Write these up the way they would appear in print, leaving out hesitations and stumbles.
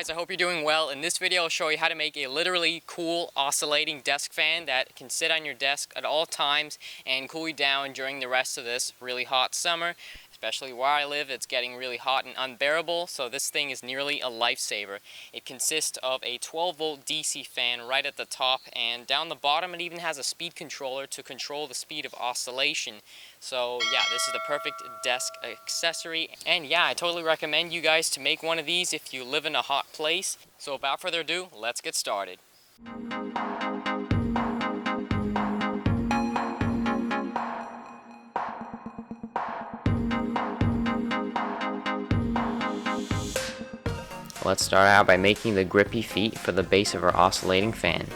guys, I hope you're doing well. In this video I'll show you how to make a literally cool oscillating desk fan that can sit on your desk at all times and cool you down during the rest of this really hot summer. Especially where I live, it's getting really hot and unbearable, so this thing is nearly a lifesaver. It consists of a 12-volt DC fan right at the top, and down the bottom it even has a speed controller to control the speed of oscillation. So yeah, this is the perfect desk accessory, and yeah, I totally recommend you guys to make one of these if you live in a hot place. So without further ado, let's get started. Let's start out by making the grippy feet for the base of our oscillating fan.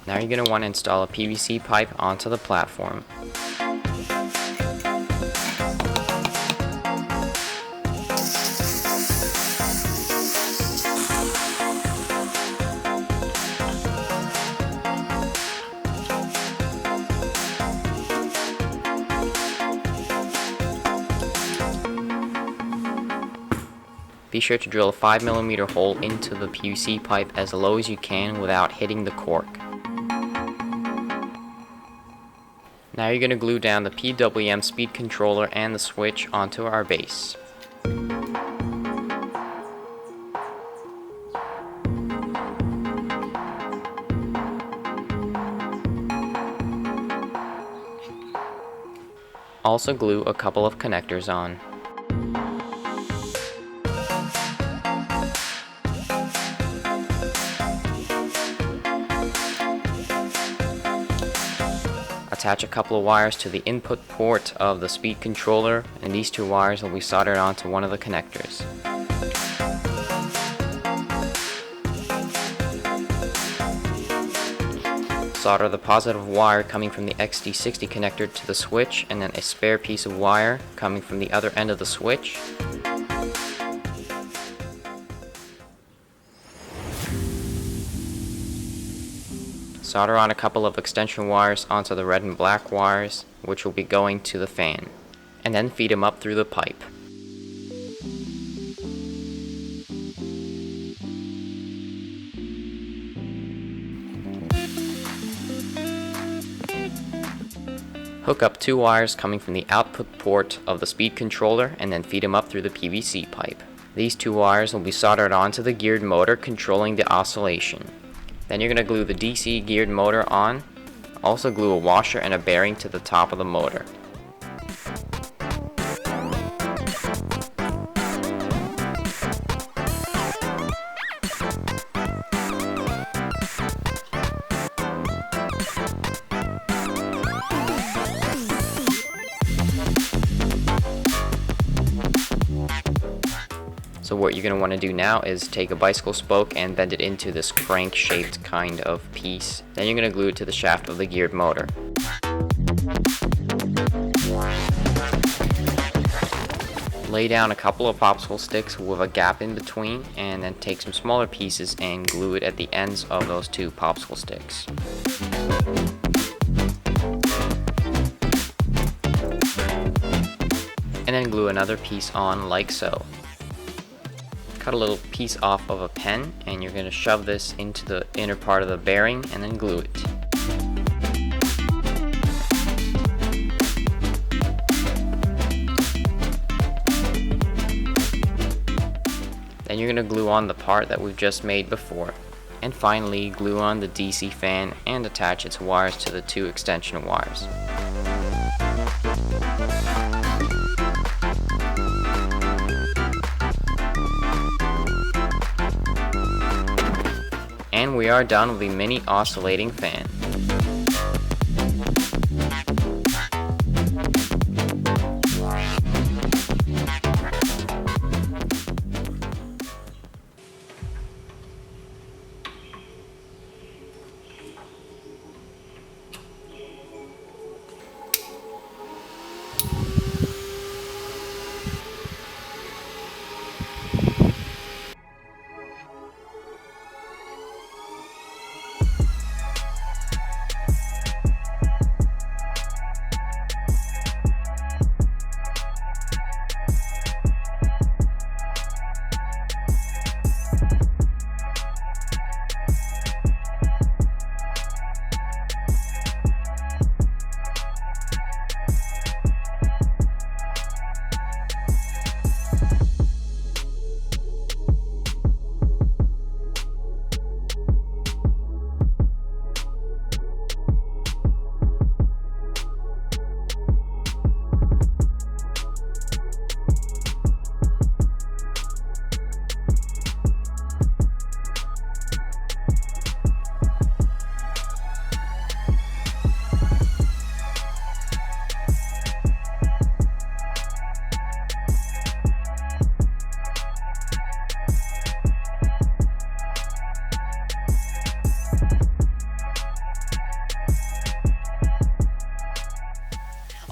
Now you're going to want to install a PVC pipe onto the platform. Be sure to drill a 5mm hole into the PVC pipe as low as you can without hitting the cork. Now you're going to glue down the PWM speed controller and the switch onto our base. Also glue a couple of connectors on. Attach a couple of wires to the input port of the speed controller, and these two wires will be soldered onto one of the connectors. Solder the positive wire coming from the XD60 connector to the switch, and then a spare piece of wire coming from the other end of the switch. Solder on a couple of extension wires onto the red and black wires, which will be going to the fan, and then feed them up through the pipe. Hook up two wires coming from the output port of the speed controller and then feed them up through the PVC pipe. These two wires will be soldered onto the geared motor controlling the oscillation. Then you're going to glue the DC geared motor on. Also glue a washer and a bearing to the top of the motor. So what you're going to want to do now is take a bicycle spoke and bend it into this crank-shaped kind of piece. Then you're going to glue it to the shaft of the geared motor. Lay down a couple of popsicle sticks with a gap in between, and then take some smaller pieces and glue it at the ends of those two popsicle sticks. And then glue another piece on like so. Cut a little piece off of a pen, and you're going to shove this into the inner part of the bearing and then glue it. Then you're going to glue on the part that we've just made before. And finally, glue on the DC fan and attach its wires to the two extension wires. And we are done with the mini oscillating fan.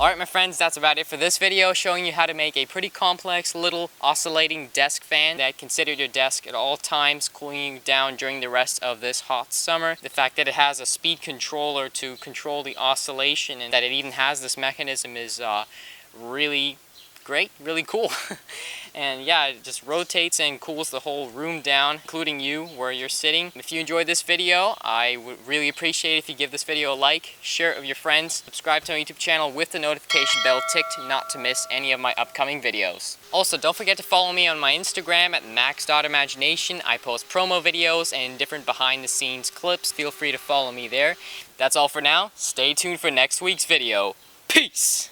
Alright my friends, that's about it for this video, showing you how to make a pretty complex little oscillating desk fan that can sit at your desk at all times, cooling you down during the rest of this hot summer. The fact that it has a speed controller to control the oscillation and that it even has this mechanism is really great, really cool. And yeah, it just rotates and cools the whole room down, including you where you're sitting. If you enjoyed this video, I would really appreciate it if you give this video a like, share it with your friends, subscribe to my YouTube channel with the notification bell ticked not to miss any of my upcoming videos. Also, don't forget to follow me on my Instagram at max.imagination. I post promo videos and different behind the scenes clips. Feel free to follow me there. That's all for now. Stay tuned for next week's video. Peace!